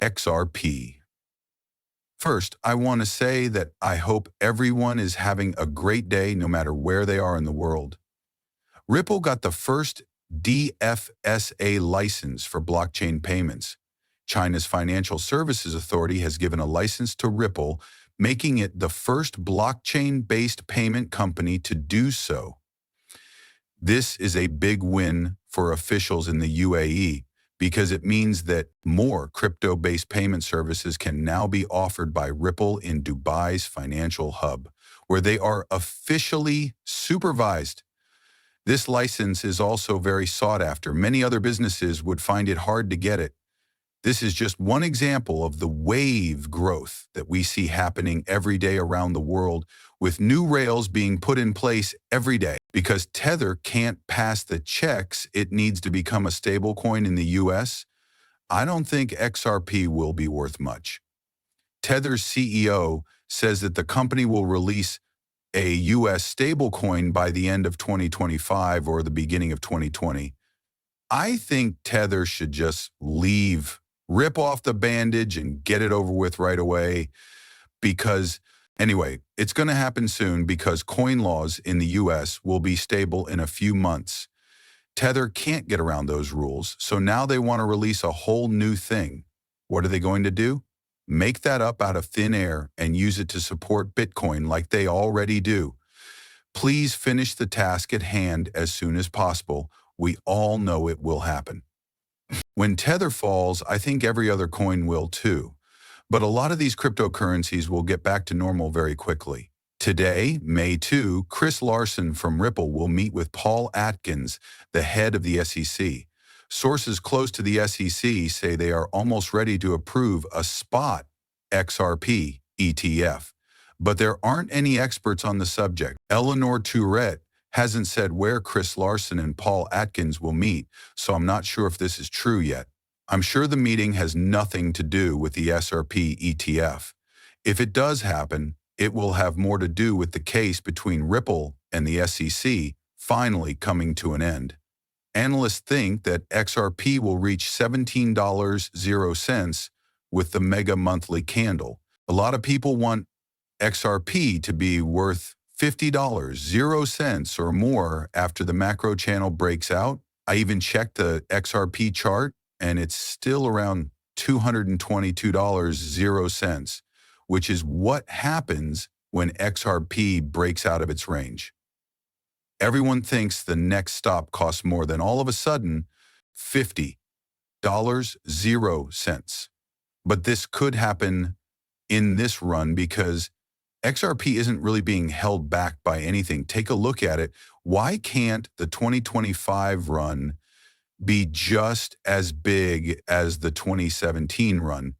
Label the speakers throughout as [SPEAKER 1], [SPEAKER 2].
[SPEAKER 1] XRP. First, I want to say that I hope everyone is having a great day no matter where they are in the world. Ripple got the first DFSA license for blockchain payments. China's Financial Services Authority has given a license to Ripple, making it the first blockchain-based payment company to do so. This is a big win for officials in the UAE because it means that more crypto-based payment services can now be offered by Ripple in Dubai's financial hub, where they are officially supervised. This license is also very sought after. Many other businesses would find it hard to get it. This is just one example of the wave growth that we see happening every day around the world, with new rails being put in place every day. Because Tether can't pass the checks it needs to become a stablecoin in the US, I don't think XRP will be worth much. Tether's CEO says that the company will release a US stablecoin by the end of 2025 or the beginning of 2020. I think Tether should just leave, rip off the bandage and get it over with right away because, anyway, it's going to happen soon because coin laws in the US will be stable in a few months. Tether can't get around those rules, so now they want to release a whole new thing. What are they going to do? Make that up out of thin air and use it to support Bitcoin like they already do. Please finish the task at hand as soon as possible. We all know it will happen. When Tether falls, I think every other coin will too. But a lot of these cryptocurrencies will get back to normal very quickly. Today, May 2, Chris Larson from Ripple will meet with Paul Atkins, the head of the SEC. Sources close to the SEC say they are almost ready to approve a spot XRP ETF. But there aren't any experts on the subject. Eleanor Tourette hasn't said where Chris Larson and Paul Atkins will meet, so I'm not sure if this is true yet. I'm sure the meeting has nothing to do with the XRP ETF. If it does happen, it will have more to do with the case between Ripple and the SEC finally coming to an end. Analysts think that XRP will reach $17.00 with the mega monthly candle. A lot of people want XRP to be worth $50.00 or more after the macro channel breaks out. I even checked the XRP chart, and it's still around $222.00, which is what happens when XRP breaks out of its range. Everyone thinks the next stop costs more than all of a sudden $50.00. But this could happen in this run because XRP isn't really being held back by anything. Take a look at it. Why can't the 2025 run be just as big as the 2017 run?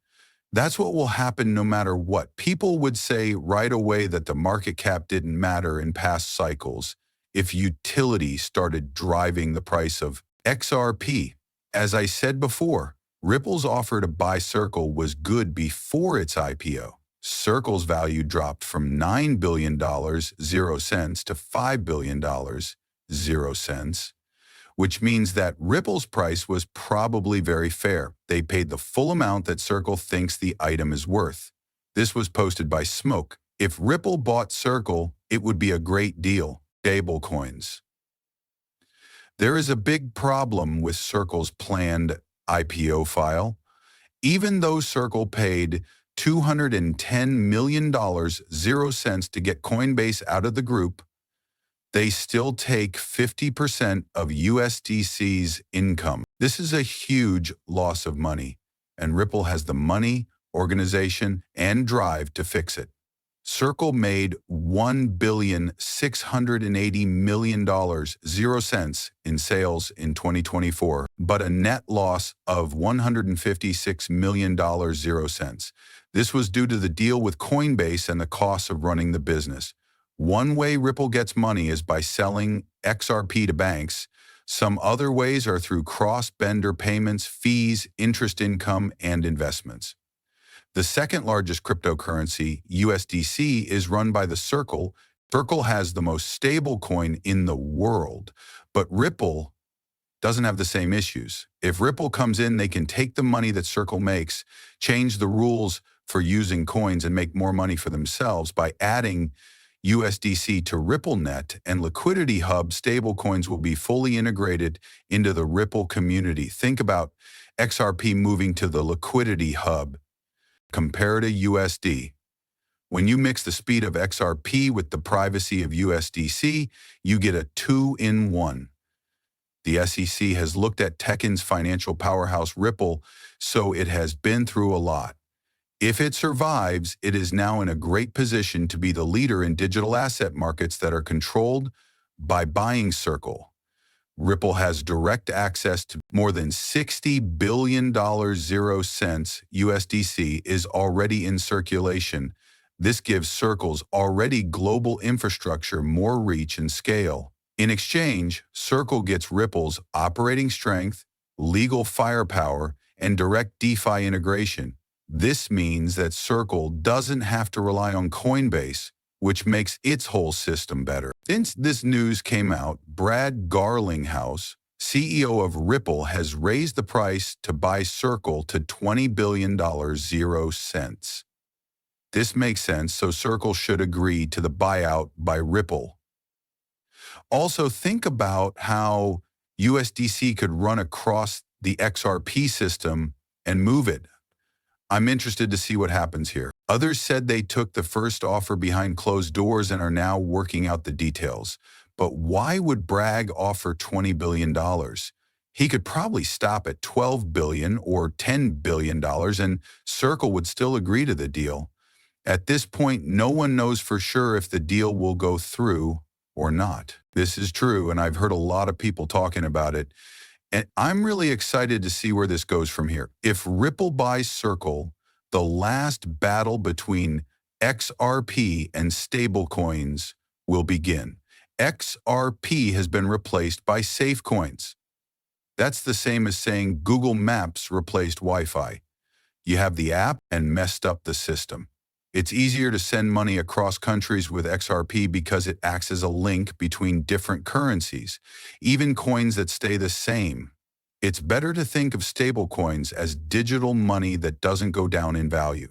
[SPEAKER 1] That's what will happen no matter what. People would say right away that the market cap didn't matter in past cycles if utility started driving the price of XRP. As I said before, Ripple's offer to buy Circle was good before its IPO. Circle's value dropped from $9 billion, 0 cents, to $5 billion, 0 cents, which means that Ripple's price was probably very fair. They paid the full amount that Circle thinks the item is worth. This was posted by Smoke. If Ripple bought Circle, it would be a great deal. Stablecoins. There is a big problem with Circle's planned IPO file. Even though Circle paid $210 million, 0 cents, to get Coinbase out of the group, they still take 50% of USDC's income. This is a huge loss of money, and Ripple has the money, organization, and drive to fix it. Circle made $1,680,000,000, 0 cents, in sales in 2024, but a net loss of $156 million, 0 cents. This was due to the deal with Coinbase and the costs of running the business. One way Ripple gets money is by selling XRP to banks. Some other ways are through cross-vendor payments, fees, interest income, and investments. The second largest cryptocurrency, USDC, is run by the Circle. Circle has the most stable coin in the world, but Ripple doesn't have the same issues. If Ripple comes in, they can take the money that Circle makes, change the rules for using coins, and make more money for themselves by adding USDC to RippleNet, and Liquidity Hub stablecoins will be fully integrated into the Ripple community. Think about XRP moving to the Liquidity Hub. Compare to USD. When you mix the speed of XRP with the privacy of USDC, you get a 2-in-1. The SEC has looked at Tekken's financial powerhouse Ripple, so it has been through a lot. If it survives, it is now in a great position to be the leader in digital asset markets that are controlled by buying Circle. Ripple has direct access to more than $60 billion. 0 cents USDC is already in circulation. This gives Circle's already global infrastructure more reach and scale. In exchange, Circle gets Ripple's operating strength, legal firepower, and direct DeFi integration. This means that Circle doesn't have to rely on Coinbase, which makes its whole system better. Since this news came out, Brad Garlinghouse, CEO of Ripple, has raised the price to buy Circle to $20 billion. 0 cents. This makes sense, so Circle should agree to the buyout by Ripple. Also, think about how USDC could run across the XRP system and move it. I'm interested to see what happens here. Others said they took the first offer behind closed doors and are now working out the details. But why would Bragg offer $20 billion? He could probably stop at $12 billion or $10 billion and Circle would still agree to the deal. At this point, no one knows for sure if the deal will go through or not. This is true, and I've heard a lot of people talking about it. And I'm really excited to see where this goes from here. If Ripple buys Circle, the last battle between XRP and stablecoins will begin. XRP has been replaced by SafeCoins. That's the same as saying Google Maps replaced Wi-Fi. You have the app and messed up the system. It's easier to send money across countries with XRP because it acts as a link between different currencies, even coins that stay the same. It's better to think of stablecoins as digital money that doesn't go down in value.